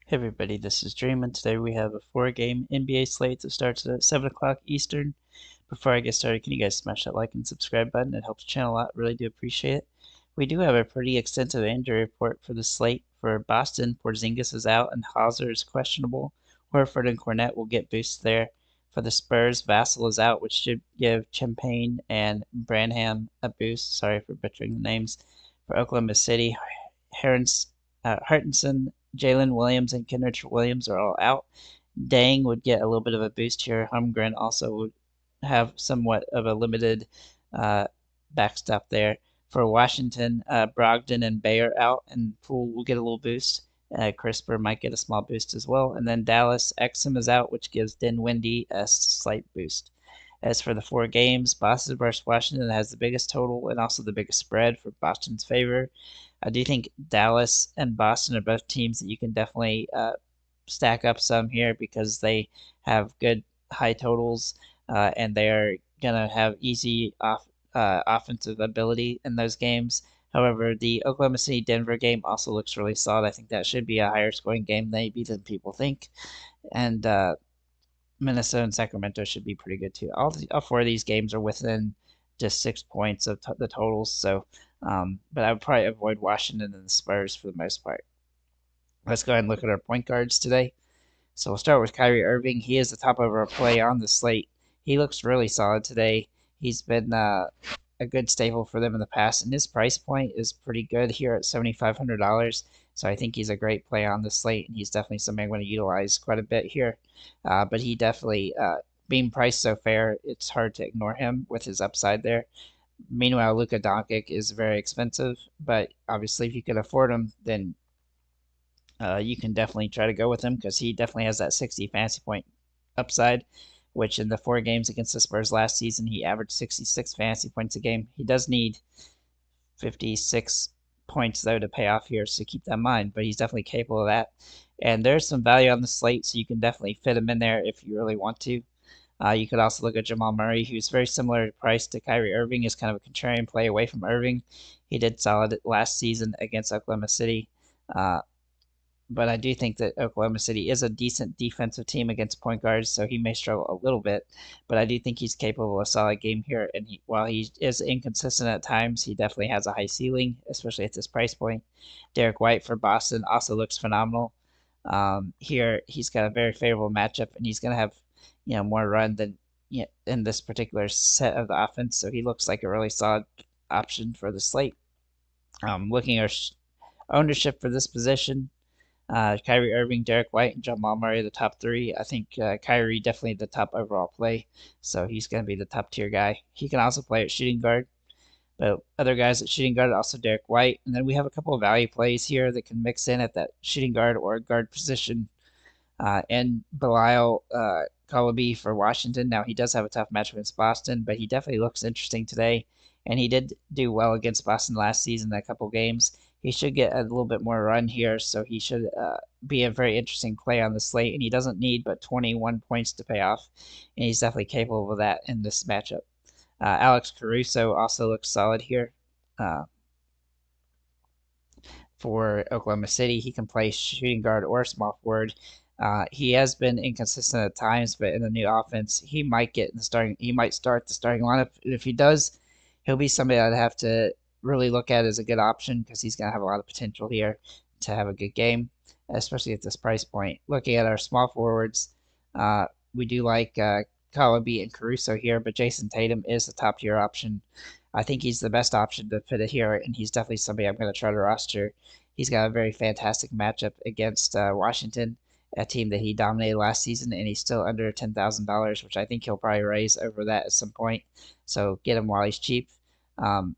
Hey everybody, this is Dream, and today we have a 4-game NBA slate that starts at 7 o'clock Eastern. Before I get started, can you guys smash that like and subscribe button? It helps the channel a lot, really do appreciate it. We do have a pretty extensive injury report for the slate. For Boston, Porzingis is out and Hauser is questionable. Horford and Cornette will get boosts there. For the Spurs, Vassell is out, which should give Champagne and Branham a boost. Sorry for butchering the names. For Oklahoma City, Hartenson, Jalen Williams, and Kenrich Williams are all out. Dang would get a little bit of a boost here. Holmgren also would have somewhat of a limited uh, backstop there. For Washington, Brogdon and Bayer out, and Poole will get a little boost. Crisper might get a small boost as well. And then Dallas, Exum is out, which gives Dinwiddie a slight boost. As for the 4 games, Boston versus Washington has the biggest total and also the biggest spread for Boston's favor. I do think Dallas and Boston are both teams that you can definitely stack up some here because they have good high totals and they are gonna have easy offensive ability in those games. However, the Oklahoma City Denver game also looks really solid. I think that should be a higher scoring game maybe than people think, and Minnesota and Sacramento should be pretty good too. All 4 of these games are within just 6 points of the totals. So, but I would probably avoid Washington and the Spurs for the most part. Let's go ahead and look at our point guards today. So we'll start with Kyrie Irving. He is the top overall play on the slate. He looks really solid today. He's been a good staple for them in the past, and his price point is pretty good here at $7,500. So I think he's a great play on the slate, and he's definitely something I'm going to utilize quite a bit here. But he definitely, being priced so fair, it's hard to ignore him with his upside there. Meanwhile, Luka Doncic is very expensive, but obviously if you can afford him, then you can definitely try to go with him because he definitely has that 60 fantasy point upside, which in the 4 games against the Spurs last season, he averaged 66 fantasy points a game. He does need 56 points, though, to pay off here, so keep that in mind, but he's definitely capable of that. And there's some value on the slate, so you can definitely fit him in there if you really want to. You could also look at Jamal Murray, who's very similar price to Kyrie Irving, is kind of a contrarian play away from Irving. He did solid last season against Oklahoma City. Uh, but I do think that Oklahoma City is a decent defensive team against point guards, so he may struggle a little bit. But I do think he's capable of a solid game here. And while he is inconsistent at times, he definitely has a high ceiling, especially at this price point. Derek White for Boston also looks phenomenal. Here, he's got a very favorable matchup, and he's going to have more run than in this particular set of the offense. So he looks like a really solid option for the slate. Looking at ownership for this position. Kyrie Irving, Derek White, and Jamal Murray, the top 3. I think Kyrie definitely the top overall play, so he's going to be the top tier guy. He can also play at shooting guard, but other guys at shooting guard, also Derek White. And then we have a couple of value plays here that can mix in at that shooting guard or guard position. And Belial Colaby for Washington. Now, he does have a tough match against Boston, but he definitely looks interesting today. And he did do well against Boston last season, a couple games. He should get a little bit more run here, so he should be a very interesting play on the slate. And he doesn't need but 21 points to pay off, and he's definitely capable of that in this matchup. Alex Caruso also looks solid here for Oklahoma City. He can play shooting guard or small forward. He has been inconsistent at times, but in the new offense, he might get in the starting. He might start the starting lineup. And if he does, he'll be somebody I'd have to really look at as a good option because he's going to have a lot of potential here to have a good game, especially at this price point. Looking at our small forwards, we do like Colaby and Caruso here, but Jason Tatum is the top tier option. I think he's the best option to fit it here, and he's definitely somebody I'm going to try to roster. He's got a very fantastic matchup against Washington, a team that he dominated last season, and he's still under $10,000, which I think he'll probably raise over that at some point. So get him while he's cheap.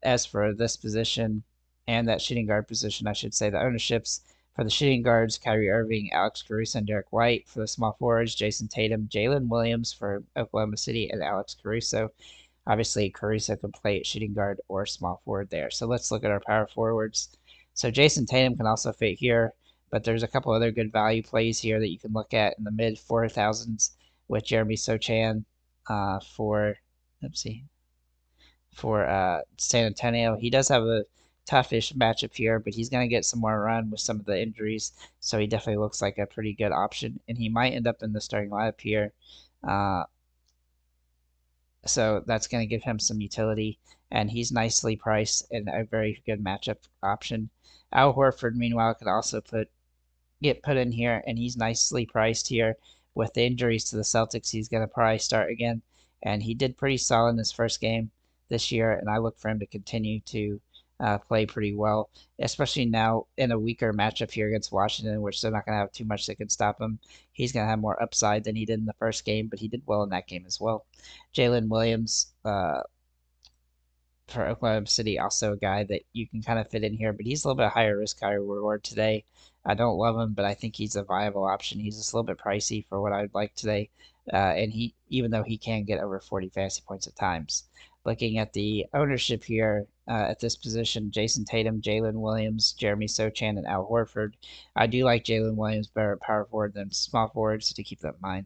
As for this position and that shooting guard position, I should say the ownerships for the shooting guards, Kyrie Irving, Alex Caruso, and Derek White. For the small forwards, Jason Tatum, Jalen Williams for Oklahoma City, and Alex Caruso. Obviously, Caruso can play at shooting guard or small forward there. So let's look at our power forwards. So Jason Tatum can also fit here, but there's a couple other good value plays here that you can look at in the mid 4,000s with Jeremy Sochan for, let's see, for San Antonio. He does have a toughish matchup here, but he's going to get some more run with some of the injuries, so he definitely looks like a pretty good option, and he might end up in the starting lineup here. Uh, so that's going to give him some utility, and he's nicely priced and a very good matchup option. Al Horford, meanwhile, could also get put in here, and he's nicely priced here. With the injuries to the Celtics, he's going to probably start again, and he did pretty solid in his first game this year, and I look for him to continue to play pretty well, especially now in a weaker matchup here against Washington, which they're not going to have too much that can stop him. He's going to have more upside than he did in the first game, but he did well in that game as well. Jalen Williams, for Oklahoma City, also a guy that you can kind of fit in here, but he's a little bit higher risk, higher reward today. I don't love him, but I think he's a viable option. He's just a little bit pricey for what I'd like today, and he, even though he can get over 40 fantasy points at times. Looking at the ownership here at this position, Jason Tatum, Jalen Williams, Jeremy Sochan, and Al Horford. I do like Jalen Williams better at power forward than small forward, so to keep that in mind.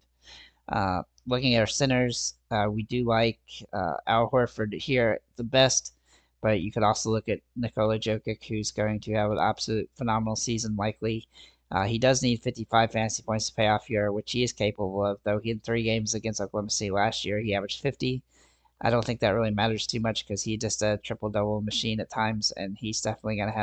Looking at our centers, we do like Al Horford here the best, but you could also look at Nikola Jokic, who's going to have an absolute phenomenal season likely. He does need 55 fantasy points to pay off here, which he is capable of, though he had 3 games against Oklahoma City last year. He averaged 50. I don't think that really matters too much because he's just a triple double machine at times, and he's definitely gonna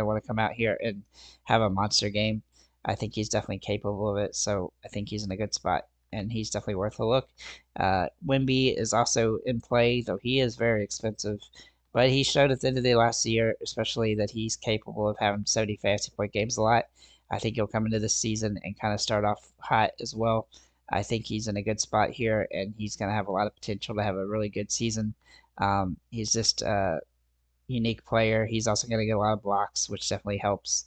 want to come out here and have a monster game. I think he's definitely capable of it, so I think he's in a good spot, and he's definitely worth a look. Wimby is also in play, though he is very expensive, but he showed at the end of the last year, especially that he's capable of having 70 fantasy point games a lot. I think he'll come into this season and kind of start off hot as well. I think he's in a good spot here, and he's going to have a lot of potential to have a really good season. He's just a unique player. He's also going to get a lot of blocks, which definitely helps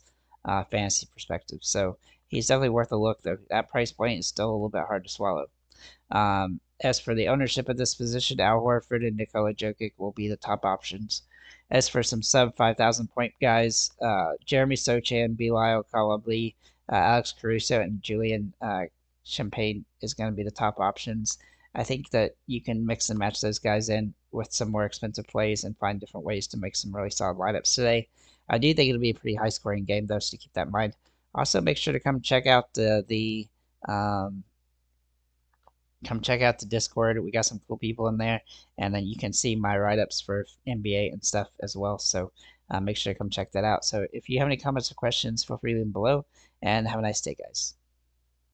fantasy perspective. So he's definitely worth a look, though. That price point is still a little bit hard to swallow. As for the ownership of this position, Al Horford and Nikola Jokic will be the top options. As for some sub 5,000 point guys, Jeremy Sochan, Belial Kalabli, Alex Caruso, and Julian Champagne is going to be the top options. I think that you can mix and match those guys in with some more expensive plays and find different ways to make some really solid lineups today. I do think it'll be a pretty high scoring game, though, so to keep that in mind. Also, make sure to come check out the Discord. We got some cool people in there, and then you can see my write ups for NBA and stuff as well. So make sure to come check that out. So if you have any comments or questions, feel free to leave them below, and have a nice day, guys.